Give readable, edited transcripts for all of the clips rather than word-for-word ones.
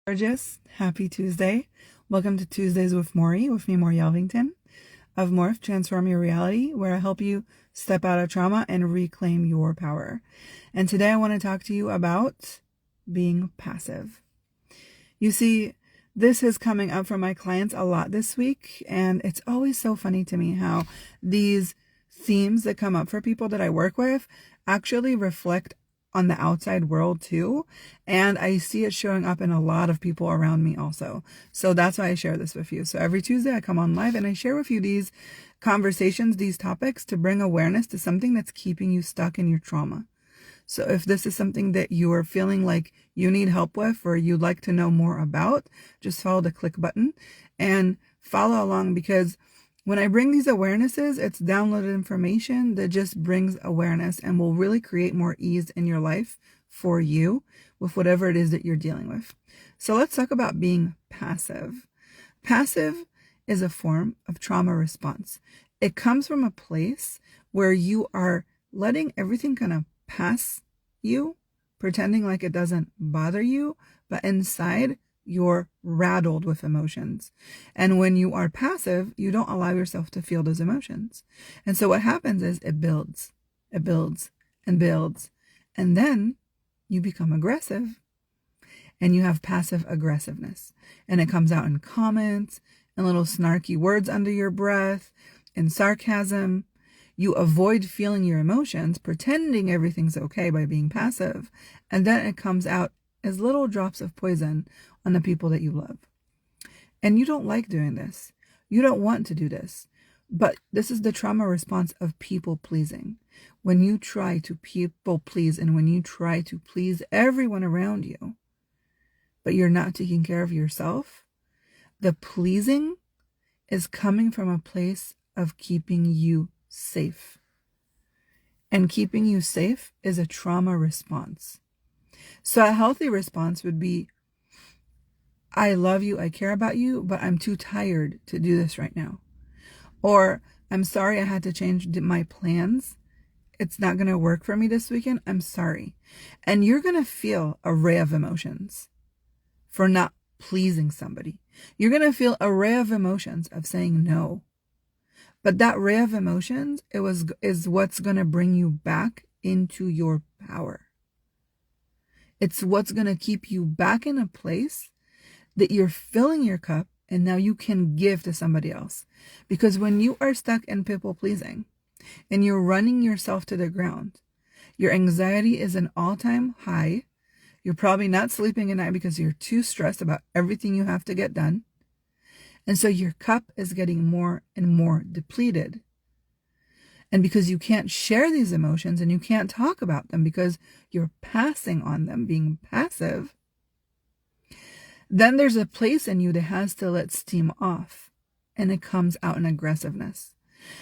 Gorgeous. Happy Tuesday. Welcome to Tuesdays with Mori, with me, Mori Elvington, of Morph Transform Your Reality, where I help you step out of trauma and reclaim your power. And today I want to talk to you about being passive. You see, this is coming up for my clients a lot this week, and it's always so funny to me how these themes that come up for people that I work with actually reflect on the outside world too, and I see it showing up in a lot of people around me also. So that's why I share this with you. So every Tuesday I come on live and I share with you these conversations, these topics, to bring awareness to something that's keeping you stuck in your trauma. So if this is something that you are feeling like you need help with or you'd like to know more about, just follow the click button and follow along, because when I bring these awarenesses, it's downloaded information that just brings awareness and will really create more ease in your life for you with whatever it is that you're dealing with. So let's talk about being passive. Passive is a form of trauma response. It comes from a place where you are letting everything kind of pass you, pretending like it doesn't bother you, but inside you're rattled with emotions. And when you are passive, you don't allow yourself to feel those emotions. And so what happens is it builds and builds. And then you become aggressive and you have passive aggressiveness. And it comes out in comments and little snarky words under your breath and sarcasm. You avoid feeling your emotions, pretending everything's okay by being passive. And then it comes out as little drops of poison on the people that you love. And you don't like doing this. You don't want to do this. But this is the trauma response of people pleasing. When you try to people please and when you try to please everyone around you, but you're not taking care of yourself, the pleasing is coming from a place of keeping you safe. And keeping you safe is a trauma response. So a healthy response would be, I love you, I care about you, but I'm too tired to do this right now. Or, I'm sorry I had to change my plans. It's not going to work for me this weekend. I'm sorry. And you're going to feel an array of emotions for not pleasing somebody. You're going to feel an array of emotions of saying no. But that array of emotions, is what's going to bring you back into your power. It's what's going to keep you back in a place that you're filling your cup and now you can give to somebody else. Because when you are stuck in people pleasing and you're running yourself to the ground, your anxiety is an all-time high. You're probably not sleeping at night because you're too stressed about everything you have to get done. And so your cup is getting more and more depleted. And because you can't share these emotions and you can't talk about them because you're passing on them, being passive, then there's a place in you that has to let steam off, and it comes out in aggressiveness.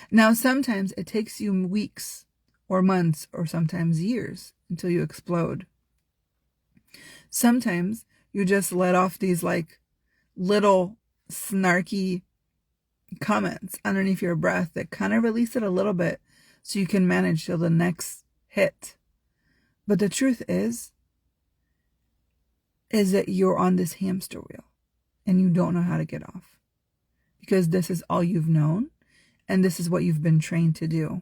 Now, sometimes it takes you weeks or months or sometimes years until you explode. Sometimes you just let off these like little snarky comments underneath your breath that kind of release it a little bit so you can manage till the next hit. But the truth is that you're on this hamster wheel and you don't know how to get off, because this is all you've known and this is what you've been trained to do.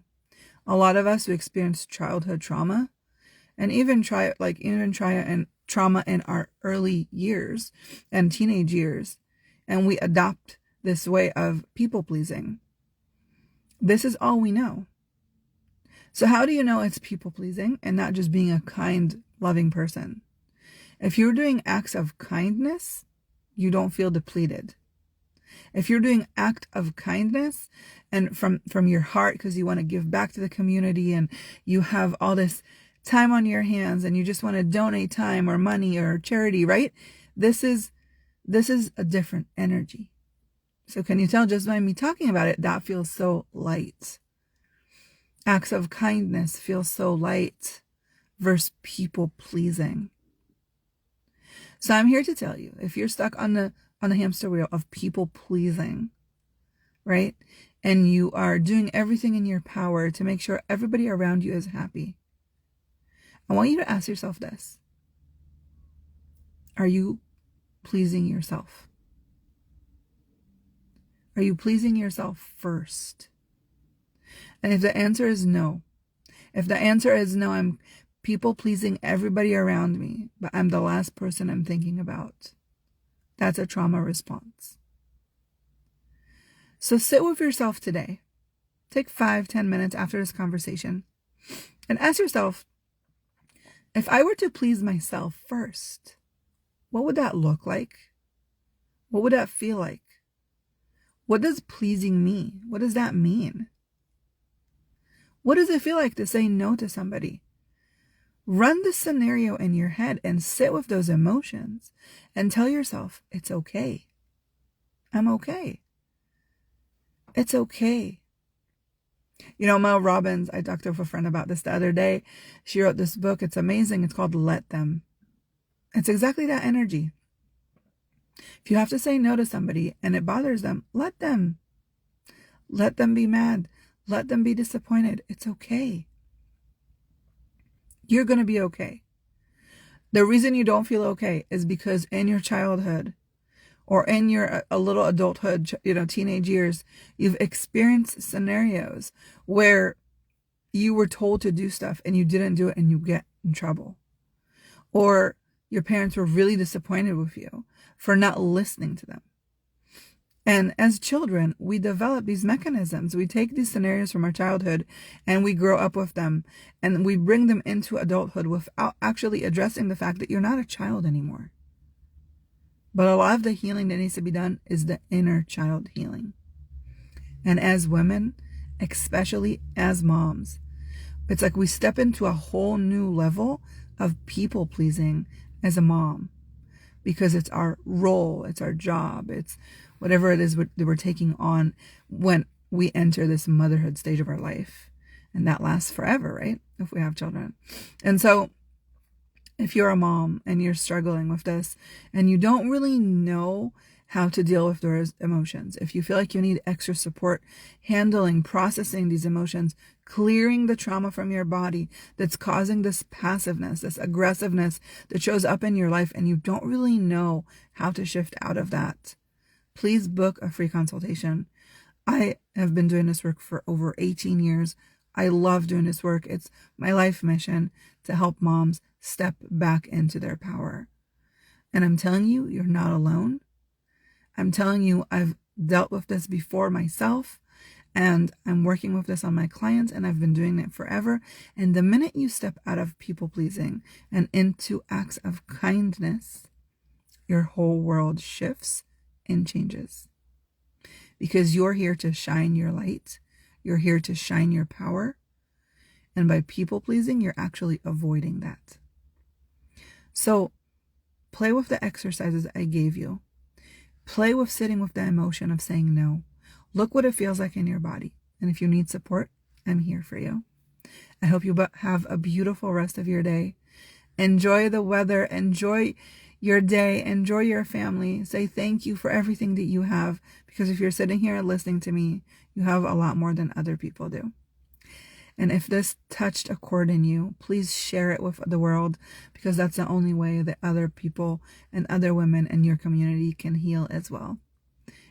A lot of us who experience childhood trauma and even trauma in our early years and teenage years, and we adopt this way of people pleasing. This is all we know. So how do you know it's people pleasing and not just being a kind, loving person? If you're doing acts of kindness, you don't feel depleted. If you're doing act of kindness and from your heart because you want to give back to the community and you have all this time on your hands and you just want to donate time or money or charity, right? This is a different energy. So can you tell just by me talking about it, that feels so light. Acts of kindness feel so light versus people pleasing. So I'm here to tell you, if you're stuck on the hamster wheel of people pleasing, right? And you are doing everything in your power to make sure everybody around you is happy, I want you to ask yourself this. Are you pleasing yourself? Are you pleasing yourself first? And if the answer is no, I'm people pleasing everybody around me, but I'm the last person I'm thinking about, that's a trauma response. So sit with yourself today. Take 5-10 minutes after this conversation and ask yourself, if I were to please myself first, what would that look like? What would that feel like? What does pleasing mean? What does that mean? What does it feel like to say no to somebody? Run the scenario in your head and sit with those emotions and tell yourself, it's okay. I'm okay. It's okay. You know, Mel Robbins, I talked to a friend about this the other day. She wrote this book. It's amazing. It's called Let Them. It's exactly that energy. If you have to say no to somebody and it bothers them, let them. Let them be mad. Let them be disappointed. It's okay. You're going to be okay. The reason you don't feel okay is because in your childhood or in your a little adulthood, teenage years, you've experienced scenarios where you were told to do stuff and you didn't do it and you get in trouble. Or your parents were really disappointed with you for not listening to them. And as children, we develop these mechanisms. We take these scenarios from our childhood and we grow up with them and we bring them into adulthood without actually addressing the fact that you're not a child anymore. But a lot of the healing that needs to be done is the inner child healing. And as women, especially as moms, it's like we step into a whole new level of people pleasing as a mom because it's our role, it's our job, it's whatever it is that we're taking on when we enter this motherhood stage of our life. And that lasts forever, right? If we have children. And so if you're a mom and you're struggling with this and you don't really know how to deal with those emotions, if you feel like you need extra support handling, processing these emotions, clearing the trauma from your body that's causing this passiveness, this aggressiveness that shows up in your life and you don't really know how to shift out of that, please book a free consultation. I have been doing this work for over 18 years. I love doing this work. It's my life mission to help moms step back into their power. And I'm telling you, you're not alone. I'm telling you, I've dealt with this before myself, and I'm working with this on my clients, and I've been doing it forever. And the minute you step out of people pleasing and into acts of kindness, your whole world shifts and changes. Because you're here to shine your light. You're here to shine your power. And by people pleasing, you're actually avoiding that. So play with the exercises I gave you. Play with sitting with the emotion of saying no. Look what it feels like in your body. And if you need support, I'm here for you. I hope you have a beautiful rest of your day. Enjoy the weather. Enjoy your day. Enjoy your family. Say thank you for everything that you have. Because if you're sitting here and listening to me, you have a lot more than other people do. And if this touched a chord in you, please share it with the world, because that's the only way that other people and other women in your community can heal as well.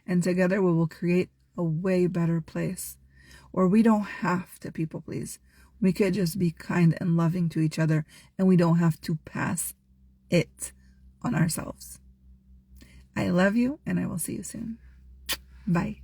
And together we will create a way better place where we don't have to people please. We could just be kind and loving to each other, and we don't have to pass it on ourselves. I love you, and I will see you soon. Bye.